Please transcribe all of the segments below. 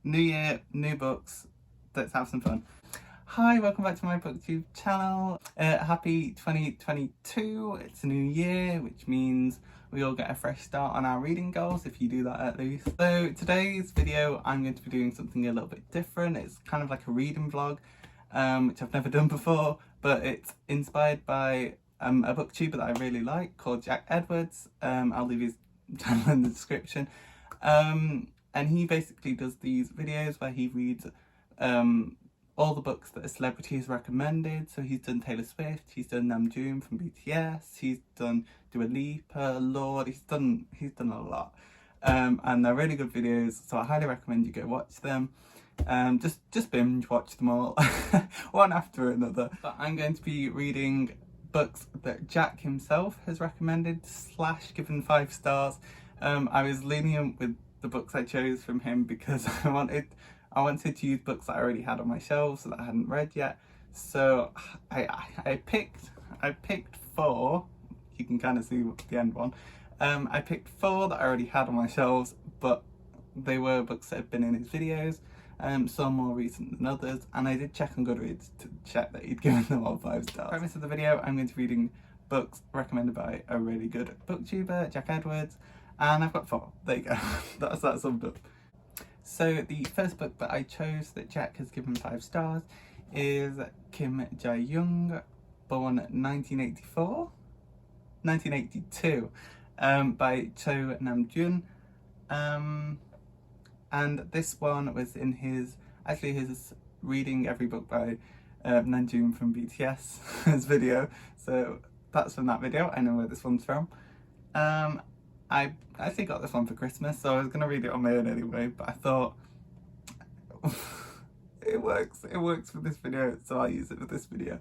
New year, new books, let's have some fun. Hi, welcome back to my booktube channel. Happy 2022, it's a new year, which means we all get a fresh start on our reading goals, if you do that at least. So today's video, I'm going to be doing something a little bit different. It's kind of like a reading vlog, which I've never done before, but it's inspired by a booktuber that I really like called jackbenedwards. I'll leave his channel in the description. And he basically does these videos where he reads all the books that a celebrity has recommended. So he's done Taylor Swift, he's done Namjoon from BTS, he's done Dua Lipa, Lord, he's done a lot. And they're really good videos, so I highly recommend you go watch them. Just binge watch them all, one after another. But I'm going to be reading books that Jack himself has recommended / given 5 stars. I was lenient with the books I chose from him because I wanted to use books that I already had on my shelves that I hadn't read yet. So I picked 4. You can kind of see the end one. I picked 4 that I already had on my shelves, but they were books that had been in his videos. Some more recent than others, and I did check on Goodreads to check that he'd given them all 5 stars. Premise of the video, I'm going to be reading books recommended by a really good booktuber, jackbenedwards, and I've got 4. There you go. That's that summed up. So the first book that I chose that Jack has given 5 stars is Kim Jiyoung, born 1982, by Namjoon. And this one was in his reading every book by Namjoon from BTS his video. So that's from that video. I know where this one's from. I actually got this one for Christmas, so I was gonna read it on my own anyway, but I thought it works for this video, so I'll use it for this video.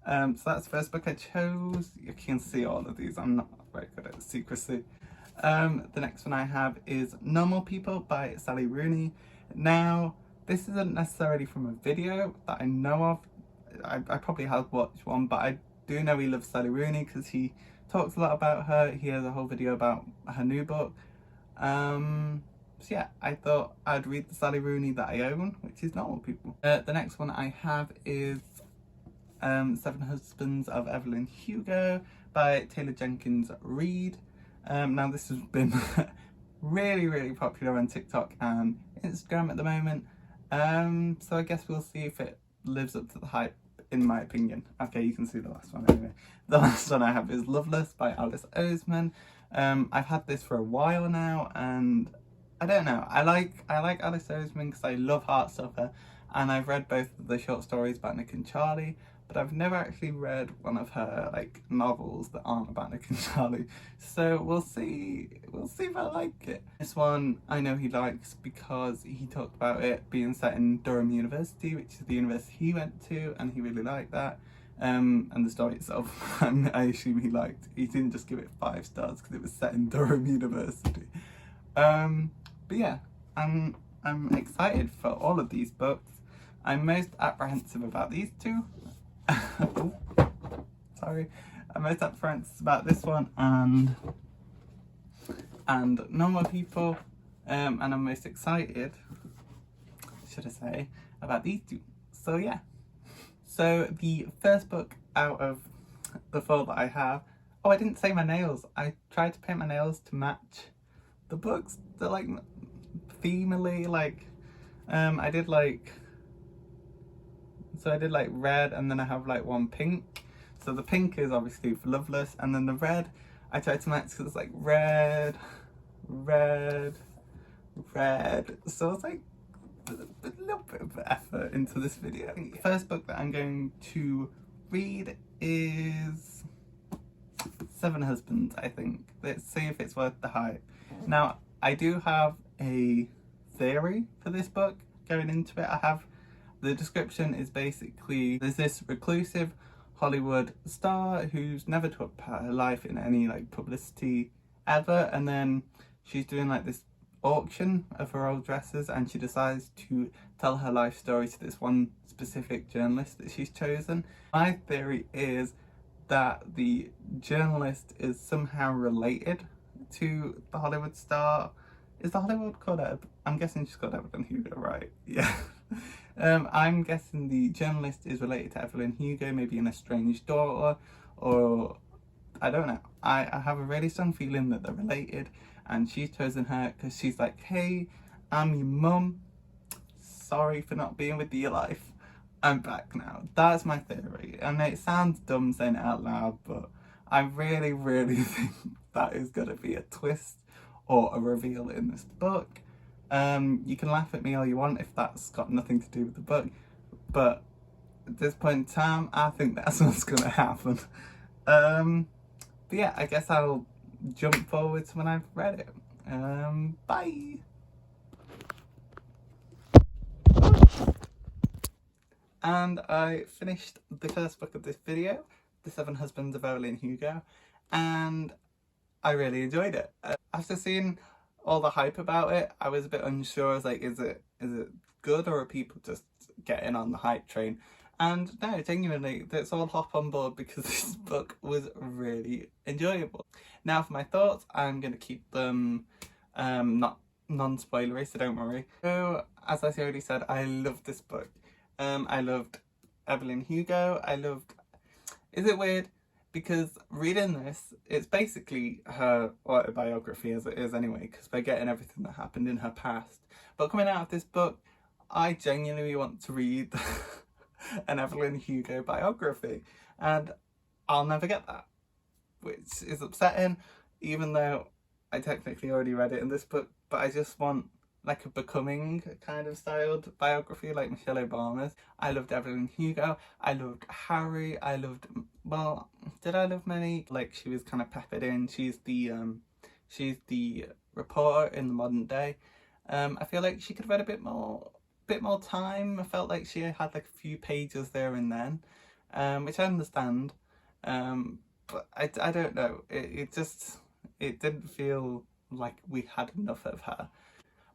So that's the first book I chose. You can see all of these, I'm not very good at secrecy. The next one I have is Normal People by Sally Rooney. Now, this isn't necessarily from a video that I know of. I probably have watched one, but I do know he loves Sally Rooney because he talks a lot about her. He has a whole video about her new book. So yeah, I thought I'd read the Sally Rooney that I own, which is Normal People. The next one I have is 7 Husbands of Evelyn Hugo by Taylor Jenkins Reid. Now this has been really popular on TikTok and Instagram at the moment. So I guess we'll see if it lives up to the hype, in my opinion. Okay, you can see the last one anyway. The last one I have is Loveless by Oseman. I've had this for a while now, and I don't know. I like Alice Oseman because I love Heartstopper, and I've read both of the short stories about Nick and Charlie, but I've never actually read one of her novels that aren't about Nick and Charlie. So we'll see if I like it. This one I know he likes because he talked about it being set in Durham University, which is the university he went to, and he really liked that. And the story itself, I assume he liked. He didn't just give it 5 stars because it was set in Durham University. But yeah, I'm excited for all of these books. I'm most apprehensive about these 2. Oh, sorry. I'm most apprehensive about this one and Normal People, and I'm most excited, should I say, about these 2. So yeah. So the first book out of the 4 that I have, oh, I didn't say my nails. I tried to paint my nails to match the books. They're themely I did red, and then I have one pink. So the pink is obviously for Loveless, and then the red I tried to match because it's red. So it's a little bit of effort into this video. I think the first book that I'm going to read is 7 Husbands, I think. Let's see if it's worth the hype. Now, I do have a theory for this book going into it. The description is basically, there's this reclusive Hollywood star who's never took part of her life in any publicity ever, and then she's doing this auction of her old dresses, and she decides to tell her life story to this one specific journalist that she's chosen. My theory is that the journalist is somehow related to the Hollywood star Is the Hollywood called I'm guessing she's called Evelyn Hugo, right? Yeah. I'm guessing the journalist is related to Evelyn Hugo, maybe an estranged daughter, or I don't know. I have a really strong feeling that they're related, and she's chosen her because she's like, hey, I'm your mum. Sorry for not being with your life. I'm back now. That's my theory. And it sounds dumb saying it out loud, but I really, really think that is going to be a twist or a reveal in this book. You can laugh at me all you want if that's got nothing to do with the book, but at this point in time, I think that's what's going to happen. But yeah, I guess I'll jump forward to when I've read it. Bye! And I finished the first book of this video, The Seven Husbands of Evelyn Hugo, and I really enjoyed it. After seeing all the hype about it, I was a bit unsure. I was like, is it good, or are people just getting on the hype train? And no, genuinely, let's all hop on board because this book was really enjoyable. Now for my thoughts, I'm going to keep them not non-spoilery, so don't worry. So, as I already said, I loved this book. I loved Evelyn Hugo. Is it weird? Because reading this, it's basically her autobiography as it is anyway, because we're getting everything that happened in her past. But coming out of this book, I genuinely want to read an Evelyn Hugo biography, and I'll never get that, which is upsetting, even though I technically already read it in this book. But I just want like a Becoming kind of styled biography like Michelle Obama's. I loved Evelyn Hugo. I loved Harry. Well, did I love many? Like, she was kind of peppered in. She's the reporter in the modern day. I feel like she could have had a bit more time. I felt like she had like a few pages there and then, which I understand. But I don't know. It didn't feel like we had enough of her.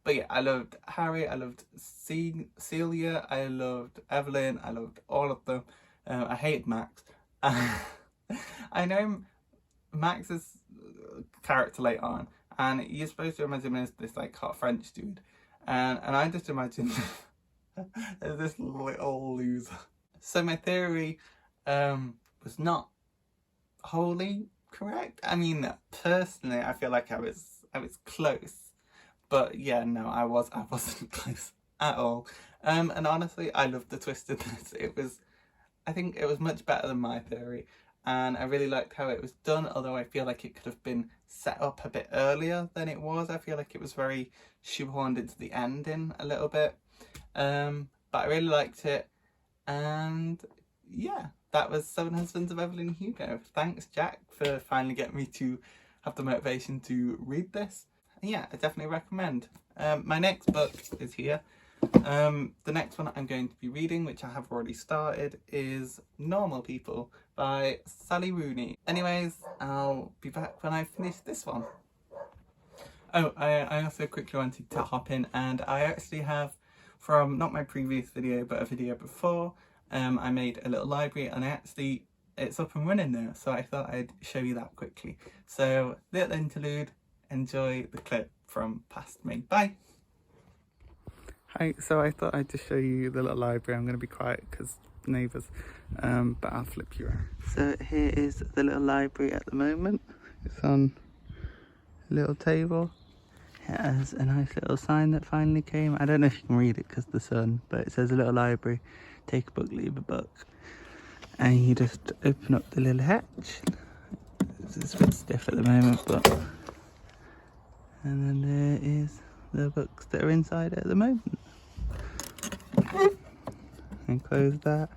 But yeah, I loved Harry, I loved Celia, I loved Evelyn, I loved all of them. I hated Max. I know Max's character later on, and you're supposed to imagine him as this like hot French dude. And I just imagined as this little loser. So my theory was not wholly correct. I mean, personally, I feel like I was close. But yeah, no, I wasn't close at all. And honestly, I loved the twist in this. I think it was much better than my theory. And I really liked how it was done, although I feel like it could have been set up a bit earlier than it was. I feel like it was very shoehorned into the ending a little bit. But I really liked it. And yeah, that was Seven Husbands of Evelyn Hugo. Thanks, Jack, for finally getting me to have the motivation to read this. Yeah, I definitely recommend. My next book is here. The next one I'm going to be reading, which I have already started, is Normal People by Sally Rooney. Anyways, I'll be back when I finish this one. Oh, I also quickly wanted to hop in, and I actually have, from not my previous video, but a video before, I made a little library, and it's up and running now, so I thought I'd show you that quickly. So, little interlude. Enjoy the clip from past me. Bye! Hi, so I thought I'd just show you the little library. I'm going to be quiet because neighbours, but I'll flip you around. So here is the little library at the moment. It's on a little table. It has a nice little sign that finally came. I don't know if you can read it because of the sun, but it says a little library, take a book, leave a book. And you just open up the little hatch. It's a bit stiff at the moment, but... And then there is the books that are inside at the moment. And close that.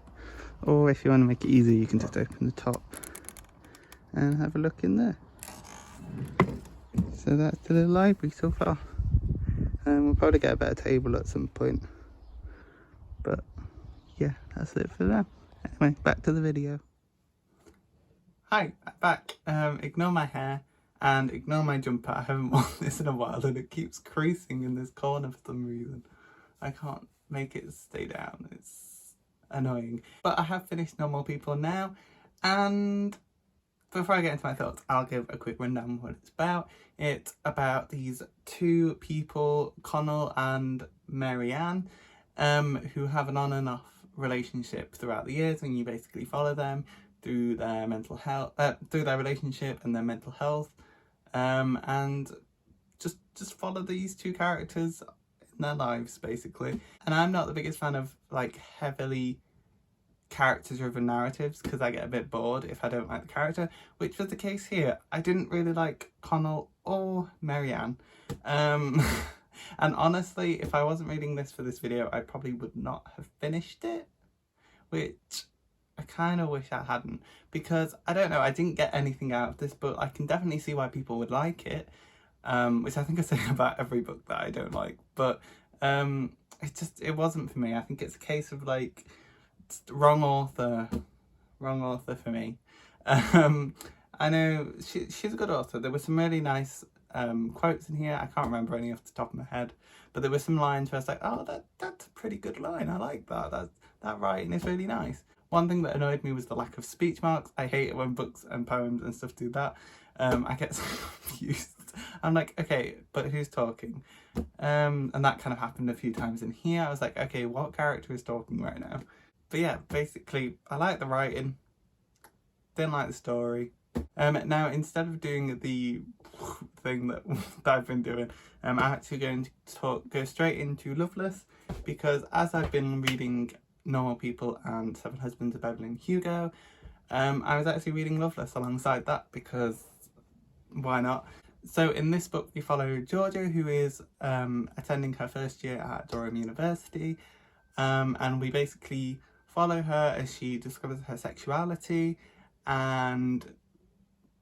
Or if you want to make it easy, you can just open the top and have a look in there. So that's the little library so far. And we'll probably get a better table at some point. But yeah, that's it for now. Anyway, back to the video. Hi, I'm back. Ignore my hair. And ignore my jumper. I haven't worn this in a while and it keeps creasing in this corner for some reason. I can't make it stay down. It's annoying. But I have finished Normal People now, and before I get into my thoughts, I'll give a quick rundown of what it's about. It's about these two people, Connell and Marianne, who have an on and off relationship throughout the years, and you basically follow them through their mental health, through their relationship and their mental health, and just follow these two characters in their lives basically. And I'm not the biggest fan of like heavily character-driven narratives because I get a bit bored if I don't like the character, which was the case here. I didn't really like Connell or Marianne, and honestly, if I wasn't reading this for this video, I probably would not have finished it, which I kind of wish I hadn't, because I don't know, I didn't get anything out of this book. I can definitely see why people would like it, which I think I say about every book that I don't like, but it wasn't for me. I think it's a case of like wrong author for me. I know she's a good author. There were some really nice quotes in here. I can't remember any off the top of my head, but there were some lines where I was like, oh, that's a pretty good line. I like that. That writing is really nice. One thing that annoyed me was the lack of speech marks. I hate it when books and poems and stuff do that. I get so confused. I'm like, okay, but who's talking? And that kind of happened a few times in here. I was like, okay, what character is talking right now? But yeah, basically, I like the writing, didn't like the story. Now, instead of doing the thing that I've been doing, I'm actually going to go straight into Loveless, because as I've been reading Normal People and Seven Husbands of Evelyn and Hugo, I was actually reading Loveless alongside that, because why not? So in this book, we follow Georgia, who is attending her first year at Durham University, and we basically follow her as she discovers her sexuality and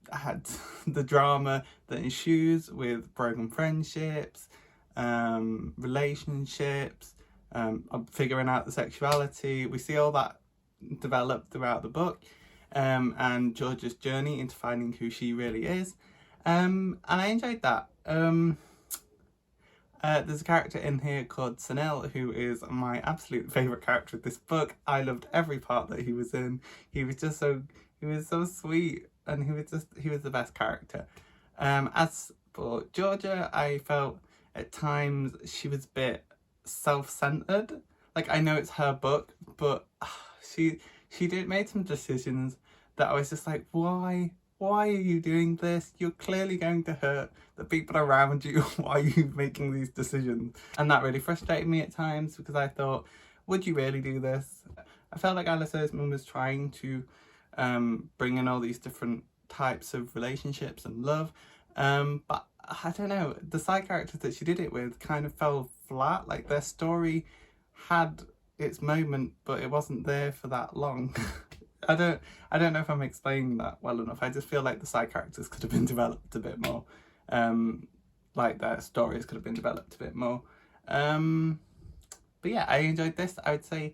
had the drama that ensues with broken friendships, relationships, figuring out the sexuality. We see all that develop throughout the book, and Georgia's journey into finding who she really is, and I enjoyed that. There's a character in here called Connell, who is my absolute favourite character of this book. I loved every part that he was in. He was so sweet, and he was the best character. As for Georgia, I felt at times she was a bit self-centered. Like, I know it's her book, but she made some decisions that I was just like, why are you doing this? You're clearly going to hurt the people around you. Why are you making these decisions? And that really frustrated me at times, because I thought, would you really do this? I felt like Alice Oseman was trying to bring in all these different types of relationships and love, but I don't know, the side characters that she did it with kind of fell flat. Like, their story had its moment, but it wasn't there for that long. I don't know if I'm explaining that well enough. I just feel like the side characters could have been developed a bit more. Like, their stories could have been developed a bit more. But yeah, I enjoyed this. I would say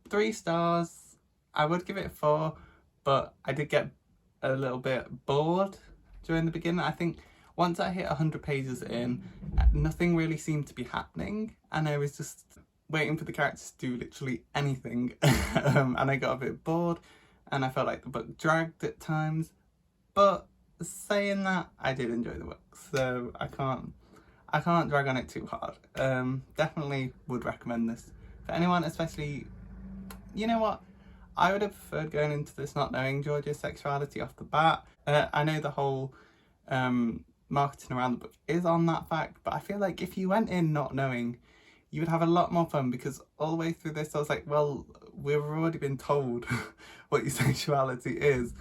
3 stars. I would give it 4, but I did get a little bit bored during the beginning. I think once I hit 100 pages in, nothing really seemed to be happening, and I was just waiting for the characters to do literally anything. And I got a bit bored, and I felt like the book dragged at times. But saying that, I did enjoy the book, so I can't drag on it too hard. Definitely would recommend this for anyone, especially, you know what, I would have preferred going into this not knowing Georgia's sexuality off the bat. I know the whole marketing around the book is on that fact, but I feel like if you went in not knowing, you would have a lot more fun, because all the way through this I was like, well, we've already been told what your sexuality is.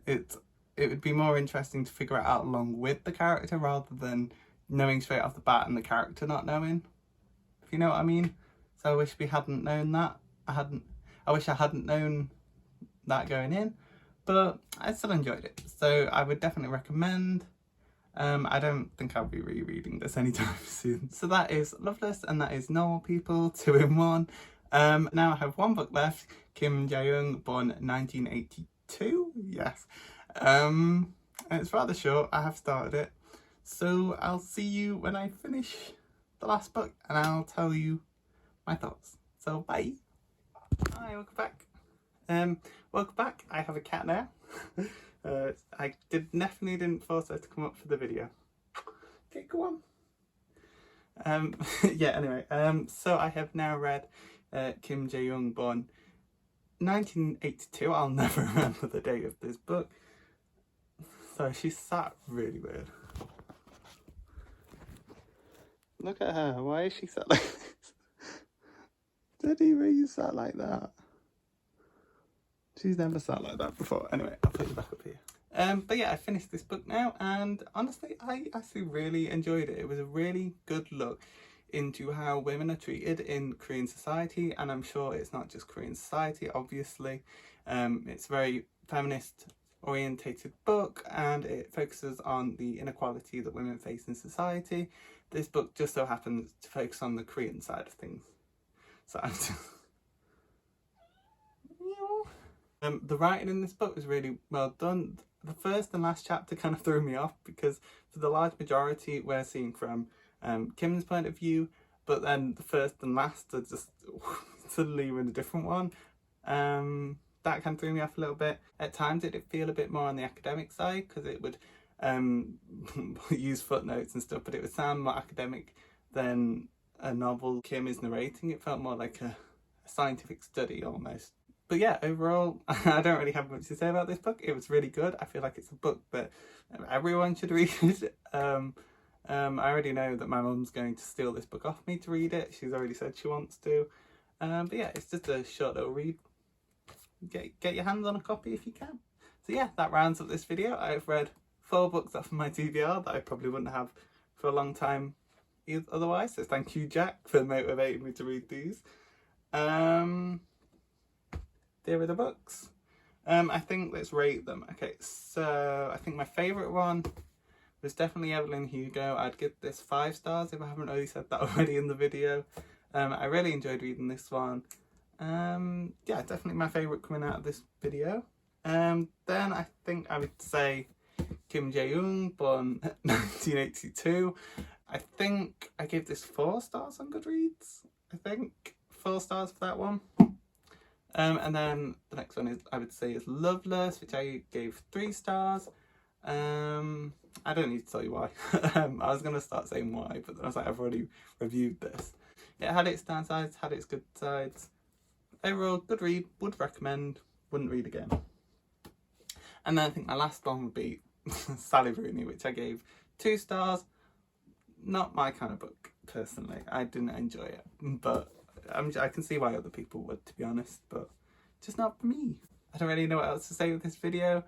It would be more interesting to figure it out along with the character, rather than knowing straight off the bat and the character not knowing, if you know what I mean. So I wish we hadn't known that. I wish I hadn't known that going in, but I still enjoyed it, so I would definitely recommend. I don't think I'll be rereading this anytime soon. So that is Loveless, and that is Normal People 2 in 1. Now I have one book left, Kim Jiyoung, born 1982, yes. And it's rather short. I have started it, so I'll see you when I finish the last book, and I'll tell you my thoughts. So bye. Hi, welcome back. Welcome back. I have a cat now. I definitely didn't force her to come up for the video. Okay, go on. Yeah, anyway, so I have now read Kim Jiyoung, born 1982. I'll never remember the date of this book. So she sat really weird. Look at her. Why is she sat like this? Did he really sat like that? She's never sat like that before. Anyway, I'll put you back up here. But yeah, I finished this book now, and honestly, I actually really enjoyed it. It was a really good look into how women are treated in Korean society, and I'm sure it's not just Korean society, obviously. It's a very feminist orientated book, and it focuses on the inequality that women face in society. This book just so happens to focus on the Korean side of things. So I'm just... the writing in this book was really well done. The first and last chapter kind of threw me off because for the large majority we're seeing from Kim's point of view, but then the first and last are just suddenly in a different one. That kind of threw me off a little bit. At times it did feel a bit more on the academic side because it would use footnotes and stuff, but it would sound more academic than a novel Kim is narrating. It felt more like a scientific study almost. But yeah, overall, I don't really have much to say about this book. It was really good. I feel like it's a book that everyone should read. I already know that my mum's going to steal this book off me to read it. She's already said she wants to. But yeah, it's just a short little read. Get your hands on a copy if you can. So yeah, that rounds up this video. I've read 4 books off of my TBR that I probably wouldn't have for a long time otherwise. So thank you, Jack, for motivating me to read these. There are the books. I think let's rate them. Okay, so I think my favourite one was definitely Evelyn Hugo. I'd give this 5 stars if I haven't already said that already in the video. I really enjoyed reading this one. Yeah, definitely my favourite coming out of this video. Then I think I would say Kim Jiyoung, born 1982. I think I gave this 4 stars on Goodreads. I think 4 stars for that one. And then the next one is, I would say, is Loveless, which I gave 3 stars. I don't need to tell you why. I was going to start saying why, but then I was like, I've already reviewed this. It had its downsides, had its good sides. Overall, good read, would recommend, wouldn't read again. And then I think my last one would be Sally Rooney, which I gave 2 stars. Not my kind of book, personally. I didn't enjoy it, but I can see why other people would, to be honest, but just not for me. I don't really know what else to say with this video.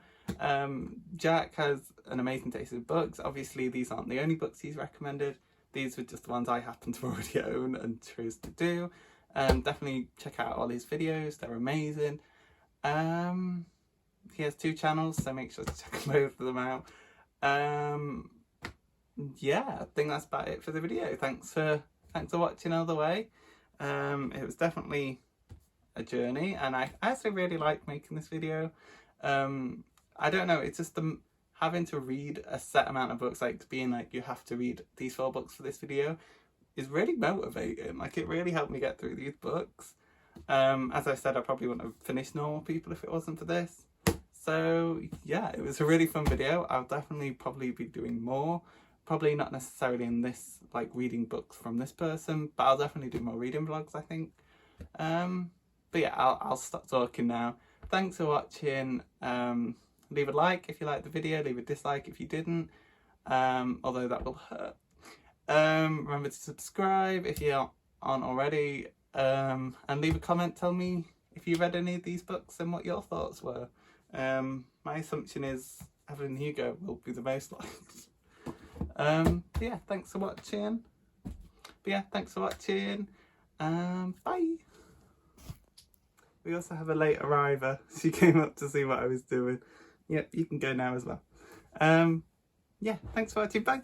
Jack has an amazing taste in books. Obviously, these aren't the only books he's recommended. These were just the ones I happen to already own and chose to do. Definitely check out all his videos. They're amazing. He has 2 channels, so make sure to check both of them out. Yeah, I think that's about it for the video. Thanks for watching all the way. It was definitely a journey, and I actually really like making this video. I don't know, it's just having to read a set amount of books, like being like you have to read these 4 books for this video, is really motivating. Like, it really helped me get through these books. As I said, I probably wouldn't have finished Normal People if it wasn't for this. So yeah, it was a really fun video. I'll definitely probably be doing more. Probably not necessarily in this, like reading books from this person, but I'll definitely do more reading vlogs, I think. But yeah, I'll stop talking now. Thanks for watching. Leave a like if you liked the video, leave a dislike if you didn't, although that will hurt. Remember to subscribe if you aren't already, and leave a comment, tell me if you read any of these books and what your thoughts were. My assumption is Evelyn Hugo will be the most liked. Yeah, thanks for watching. Bye. We also have a late arriver. She came up to see what I was doing. Yep, you can go now as well. Yeah, thanks for watching. Bye.